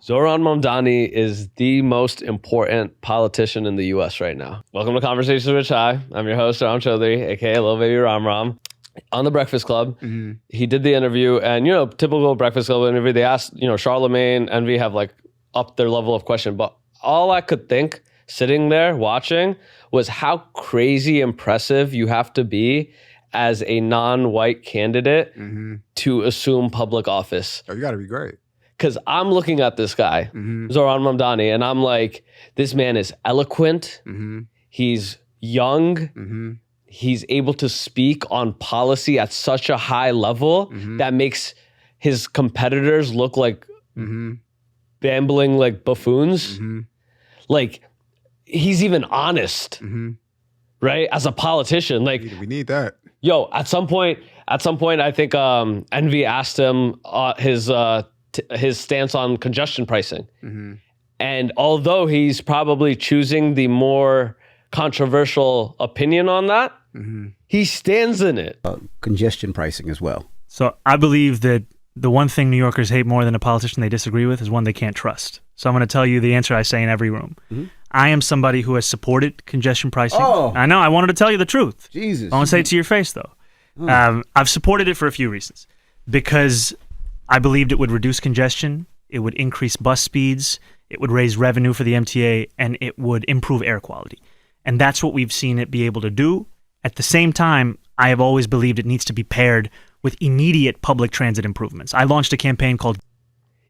Zohran Mamdani is the most important politician in the U.S. right now. Welcome to Conversations with Chai. I'm your host, Ihram Chowdhury, a.k.a. Lil Baby Ram Ram. On the Breakfast Club, he did the interview, and, typical Breakfast Club interview, they asked, Charlemagne, Envy have, upped their level of question. But all I could think, sitting there watching, was how crazy impressive you have to be as a non-white candidate to assume public office. Oh, you got to be great. Because I'm looking at this guy, Zohran Mamdani, and I'm like, this man is eloquent. He's young. He's able to speak on policy at such a high level that makes his competitors look like bambling like buffoons. Like, he's even honest, right? As a politician, we need that. Yo, at some point, I think Envy asked him his stance on congestion pricing. And although he's probably choosing the more controversial opinion on that, he stands in it. Congestion pricing as well. So I believe that the one thing New Yorkers hate more than a politician they disagree with is one they can't trust. So I'm going to tell you the answer I say in every room. I am somebody who has supported congestion pricing. Oh. I know, I wanted to tell you the truth. Jesus. I want to say it to your face, though. I've supported it for a few reasons. Because I believed it would reduce congestion, it would increase bus speeds, it would raise revenue for the MTA, and it would improve air quality. And that's what we've seen it be able to do. At the same time, I have always believed it needs to be paired with immediate public transit improvements. I launched a campaign called...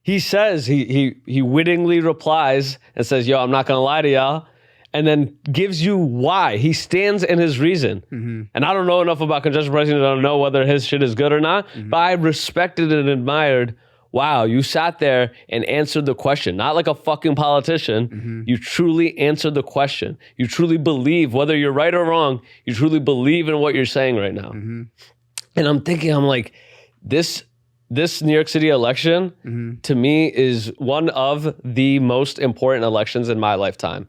He says, he wittingly replies and says, yo, I'm not going to lie to y'all, and then gives you why. He stands in his reason. And I don't know enough about congestion pricing to know whether his shit is good or not, but I respected and admired, wow, you sat there and answered the question, not like a fucking politician. You truly answered the question. You truly believe, whether you're right or wrong, you truly believe in what you're saying right now. And I'm thinking, I'm like, this New York City election, to me, is one of the most important elections in my lifetime.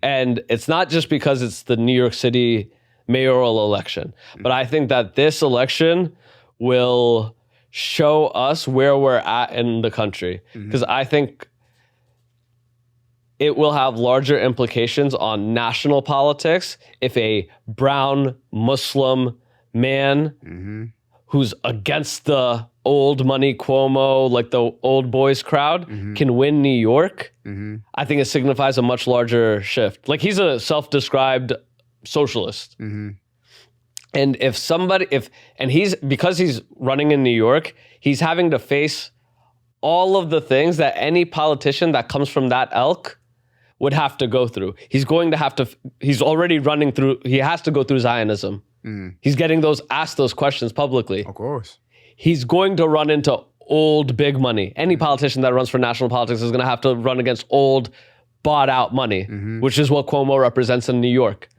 And it's not just because it's the New York City mayoral election, but I think that this election will show us where we're at in the country. Because I think it will have larger implications on national politics if a brown Muslim man who's against the old money Cuomo, like the old boys crowd, can win New York. I think it signifies a much larger shift. Like, he's a self-described socialist. And because he's running in New York, he's having to face all of the things that any politician that comes from that ilk would have to go through. He's already running through, he has to go through Zionism. He's getting asked those questions publicly. Of course. He's going to run into old big money. Any politician that runs for national politics is going to have to run against old, bought out money, which is what Cuomo represents in New York.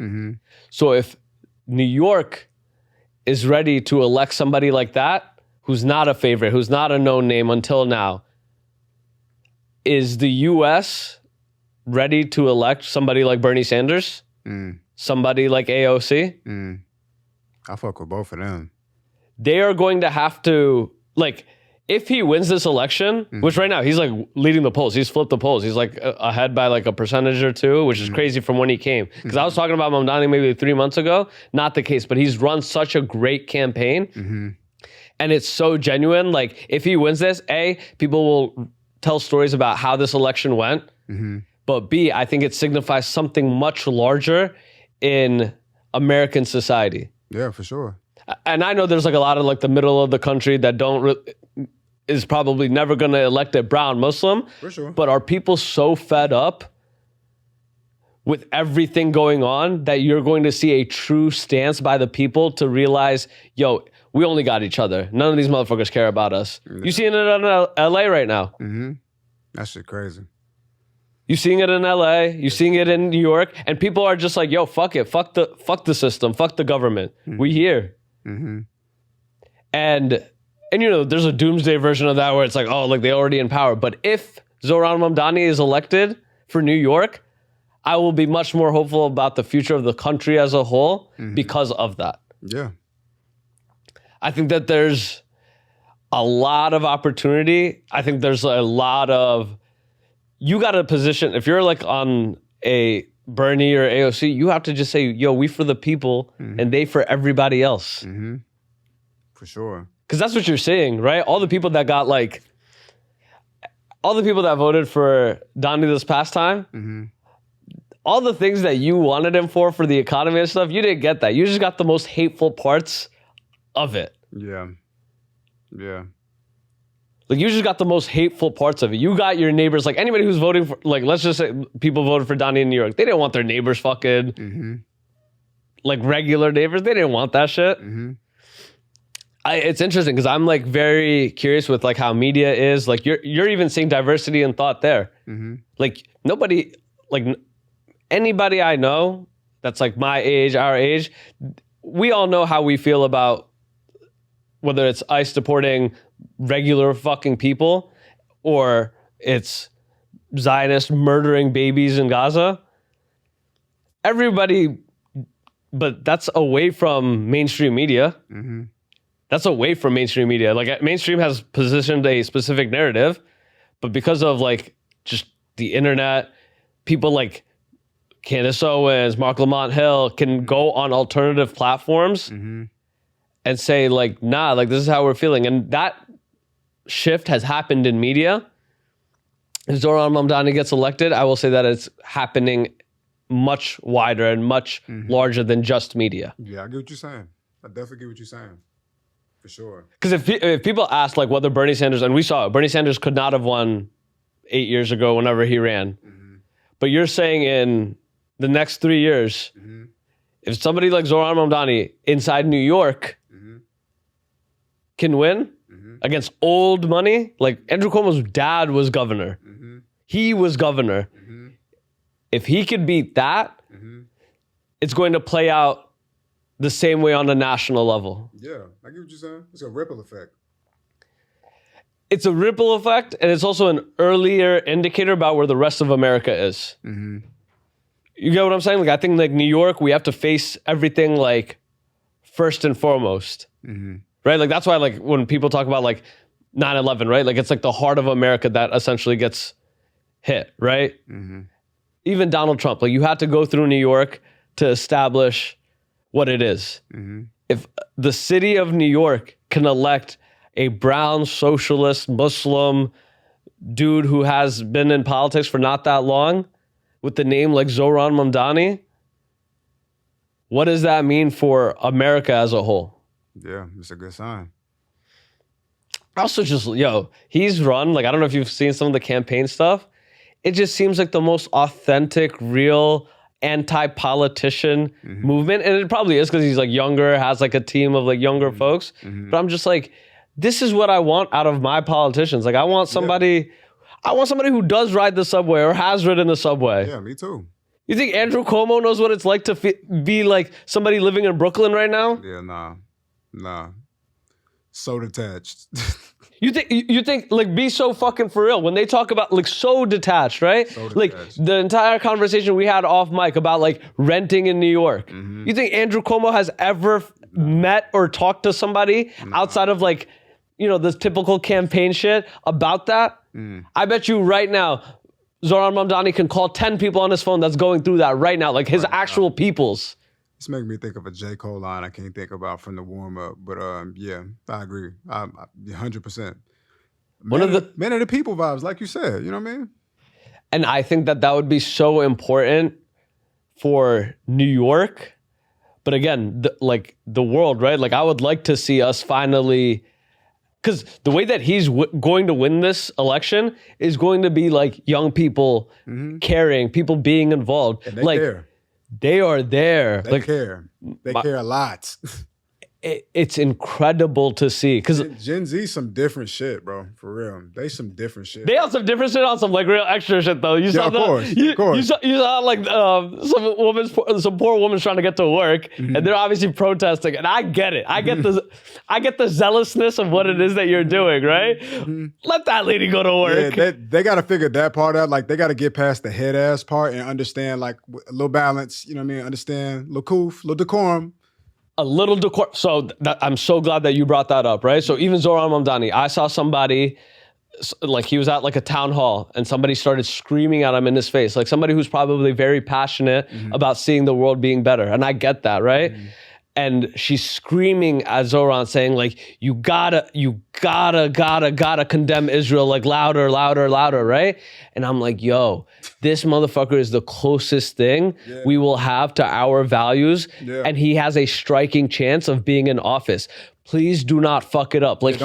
So if New York is ready to elect somebody like that, who's not a favorite, who's not a known name until now, is the U.S. ready to elect somebody like Bernie Sanders? Somebody like AOC? I fuck with both of them. They are going to have to, if he wins this election, which right now he's leading the polls, he's flipped the polls, he's ahead by a percentage or two, which is crazy from when he came. Because I was talking about Mamdani maybe 3 months ago, not the case, but he's run such a great campaign, and it's so genuine. If he wins this, A, people will tell stories about how this election went, but B, I think it signifies something much larger in American society. Yeah, for sure. And I know there's a lot of the middle of the country that is probably never going to elect a brown Muslim. For sure. But are people so fed up with everything going on that you're going to see a true stance by the people to realize, yo, we only got each other. None of these motherfuckers care about us. You seeing it in LA right now. That shit crazy. You seeing it in LA, you seeing it in New York, and people are just like, yo, fuck it. Fuck the system. Fuck the government. We here. And there's a doomsday version of that where it's they already in power. But if Zohran Mamdani is elected for New York, I will be much more hopeful about the future of the country as a whole because of that. Yeah. I think that there's a lot of opportunity. I think there's a lot of you got to position, if you're like on a Bernie or AOC, you have to just say, yo, we for the people and they for everybody else. For sure. Because that's what you're seeing, right? All the people that got like, all the people that voted for Donnie this past time, all the things that you wanted him for the economy and stuff, you didn't get that. You just got the most hateful parts of it. Yeah. Yeah. Like, you just got the most hateful parts of it. You got your neighbors, like anybody who's voting for, like, let's just say people voted for Donnie in New York. They didn't want their neighbors fucking, like regular neighbors. They didn't want that shit. It's interesting because I'm like very curious with like how media is. Like, you're even seeing diversity in thought there. Like, nobody, like anybody I know that's like my age, our age, we all know how we feel about whether it's ICE deporting regular fucking people or it's Zionists murdering babies in Gaza. Everybody, but that's away from mainstream media. That's away from mainstream media. Like, mainstream has positioned a specific narrative, but because of like just the internet, people like Candace Owens, Mark Lamont Hill can go on alternative platforms and say like, nah, like this is how we're feeling. And that shift has happened in media. If Zohran Mamdani gets elected, I will say that it's happening much wider and much larger than just media. Yeah, I get what you're saying. I definitely get what you're saying. For sure. Because if people ask like whether Bernie Sanders, and we saw it, Bernie Sanders could not have won 8 years ago whenever he ran. But you're saying in the next 3 years, if somebody like Zohran Mamdani inside New York can win against old money, like Andrew Cuomo's dad was governor. He was governor. If he could beat that, it's going to play out the same way on a national level. Yeah, I get what you're saying. It's a ripple effect. It's a ripple effect, and it's also an earlier indicator about where the rest of America is. You get what I'm saying? Like, I think like New York, we have to face everything like first and foremost, right? Like, that's why like when people talk about like 9/11, right? Like, it's like the heart of America that essentially gets hit, right? Even Donald Trump, like you had to go through New York to establish what it is. If the city of New York can elect a brown socialist Muslim dude who has been in politics for not that long with the name like Zohran Mamdani, what does that mean for America as a whole? Yeah, it's a good sign. Also just, he's run, like, I don't know if you've seen some of the campaign stuff. It just seems like the most authentic, real, anti-politician movement. And it probably is because he's like younger, has like a team of like younger folks. But I'm just like, this is what I want out of my politicians. Like, I want somebody who does ride the subway or has ridden the subway. Yeah, me too. You think Andrew Cuomo knows what it's like to be like somebody living in Brooklyn right now? Yeah, nah. So detached. You think like, be so fucking for real when they talk about like so detached, right? So detached. Like the entire conversation we had off mic about like renting in New York. You think Andrew Cuomo has ever met or talked to somebody outside of like, the typical campaign shit about that? I bet you right now, Zohran Mamdani can call 10 people on his phone that's going through that right now, like his actual peoples. It's making me think of a J. Cole line I can't think about from the warm-up. But yeah, I agree. 100%. Man of the people vibes, like you said. You know what I mean? And I think that would be so important for New York. But again, the world, right? Like, I would like to see us finally... Because the way that he's going to win this election is going to be like young people caring, people being involved. And they like, care. They are there. They care. They care a lot. It's incredible to see. Because Gen Z some different shit, bro. For real. They some different shit. They on some different shit on some like real extra shit though. You saw of course. You saw like some poor woman's trying to get to work and they're obviously protesting. And I get it. I get the zealousness of what it is that you're doing, right? Let that lady go to work. Yeah, they gotta figure that part out. Like, they gotta get past the head ass part and understand like a little balance, you know what I mean? Understand, little coof, little decorum. A little decor. So I'm so glad that you brought that up, right? So even Zohran Mamdani, I saw somebody like he was at like a town hall and somebody started screaming at him in his face, like somebody who's probably very passionate about seeing the world being better. And I get that, right? And she's screaming at Zohran saying like, you gotta condemn Israel, like louder, right? And I'm like, yo, this motherfucker is the closest thing we will have to our values. And he has a striking chance of being in office. Please do not fuck it up. Like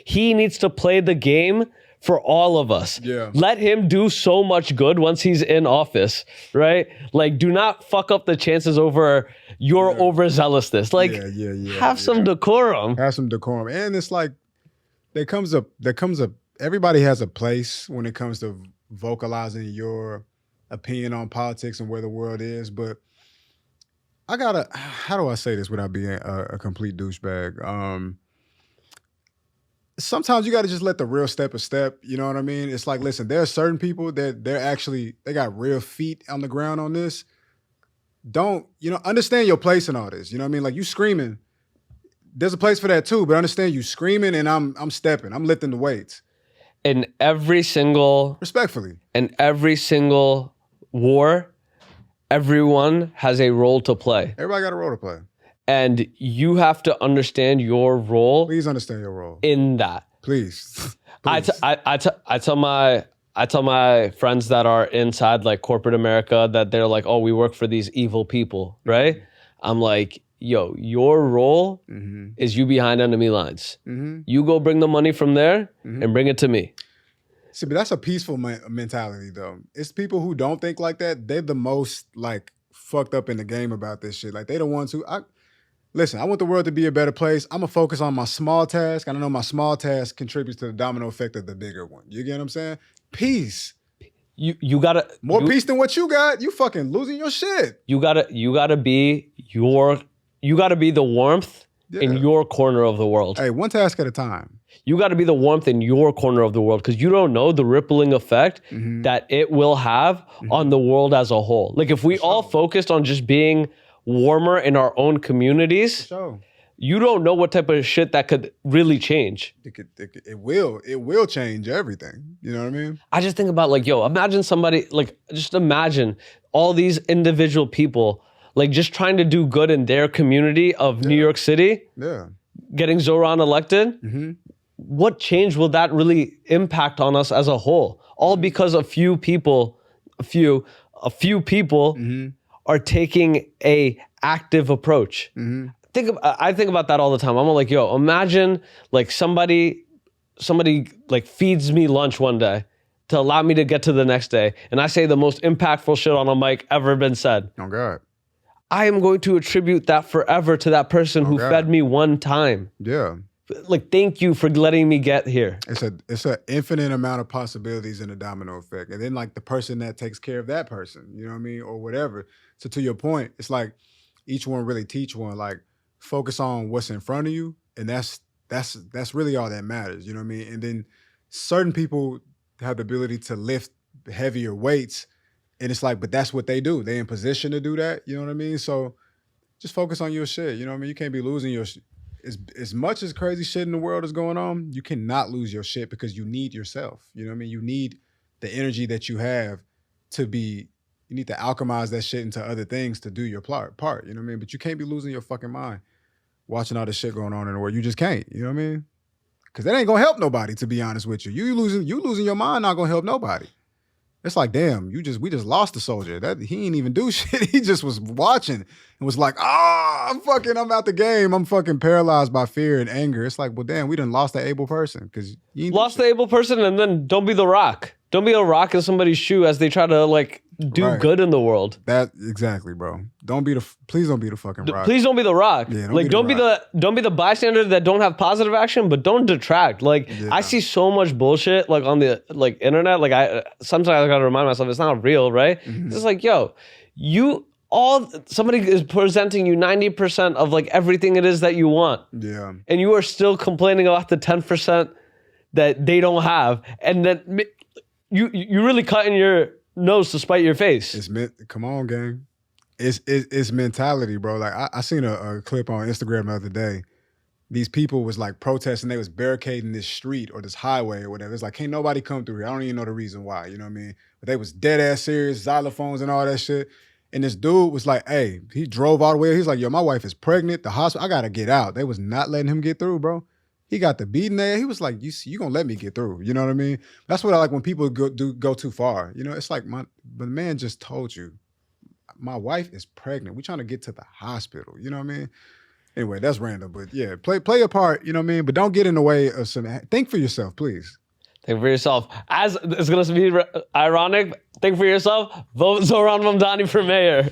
he needs to play the game for all of us. Let him do so much good once he's in office, right? Like, do not fuck up the chances over your overzealousness. Like, have some decorum. Have some decorum. And it's like, there comes a, everybody has a place when it comes to vocalizing your opinion on politics and where the world is. But how do I say this without being a complete douchebag? Sometimes you got to just let the real step a step. You know what I mean? It's like, listen, there are certain people that they got real feet on the ground on this. Don't, understand your place in all this. You know what I mean? Like, you screaming, there's a place for that too, but understand you screaming and I'm stepping, I'm lifting the weights. Respectfully. In every single war, everyone has a role to play. Everybody got a role to play. And you have to understand your role. Please understand your role in that. Please. I tell my friends that are inside like corporate America that they're like, oh, we work for these evil people, right? I'm like, yo, your role is you behind enemy lines. You go bring the money from there and bring it to me. See, but that's a peaceful mentality, though. It's people who don't think like that. They're the most like fucked up in the game about this shit. Like, they the ones who listen, I want the world to be a better place. I'm going to focus on my small task. And I know my small task contributes to the domino effect of the bigger one. You get what I'm saying? Peace. You gotta... More peace than what you got. You fucking losing your shit. You gotta be the warmth in your corner of the world. Hey, one task at a time. You gotta be the warmth in your corner of the world because you don't know the rippling effect that it will have on the world as a whole. Like, if we all focused on just being warmer in our own communities, you don't know what type of shit that could really change. It will change everything. You know what I mean? I just think about like, yo, imagine somebody, like, just imagine all these individual people, like, just trying to do good in their community of New York City, getting Zohran elected. What change will that really impact on us as a whole? All because a few people are taking a active approach. I think about that all the time. I'm like, yo, imagine like somebody like feeds me lunch one day to allow me to get to the next day, and I say the most impactful shit on a mic ever been said. Oh God. I am going to attribute that forever to that person who fed me one time. Yeah. Like, thank you for letting me get here. It's an infinite amount of possibilities in a domino effect. And then like the person that takes care of that person, you know what I mean? Or whatever. So to your point, it's like each one really teach one, like focus on what's in front of you. And that's really all that matters. You know what I mean? And then certain people have the ability to lift heavier weights. And it's like, but that's what they do. They're in position to do that. You know what I mean? So just focus on your shit. You know what I mean? You can't be losing your shit. As much as crazy shit in the world is going on, you cannot lose your shit because you need yourself. You know what I mean? You need the energy that you have you need to alchemize that shit into other things to do your part, you know what I mean? But you can't be losing your fucking mind watching all this shit going on in the world. You just can't, you know what I mean? Because that ain't gonna help nobody, to be honest with you. You losing your mind not gonna help nobody. It's like, damn, we just lost a soldier. That he ain't even do shit. He just was watching and was like, I'm out the game. I'm fucking paralyzed by fear and anger. It's like, well, damn, we done lost an able person because you lost the able person, and then don't be the rock. Don't be a rock in somebody's shoe as they try to like do good in the world. That exactly, bro. Please don't be the fucking rock. Please don't be the rock. Yeah, don't be the bystander that don't have positive action, but don't detract. Like I see so much bullshit like on the like internet. Like sometimes I gotta remind myself it's not real, right? It's like, yo, somebody is presenting you 90% of like everything it is that you want. Yeah. And you are still complaining about the 10% that they don't have. And then you really cutting your nose to spite your face. Come on, gang. It's mentality, bro. Like I seen a clip on Instagram the other day, these people was like protesting. They was barricading this street or this highway or whatever. It's like, can't nobody come through here. I don't even know the reason why, you know what I mean? But they was dead ass serious, xylophones and all that shit. And this dude was like, hey, he drove all the way. He's like, yo, my wife is pregnant. The hospital, I got to get out. They was not letting him get through, bro. He got the beating there. He was like, you going to let me get through. You know what I mean? That's what I like when people go too far. You know, it's like, but the man just told you, my wife is pregnant. We're trying to get to the hospital. You know what I mean? Anyway, that's random. But yeah, play your part. You know what I mean? But don't get in the way of some. Think for yourself, please. Think for yourself. As it's going to be ironic, think for yourself. Vote Zohran Mamdani for mayor.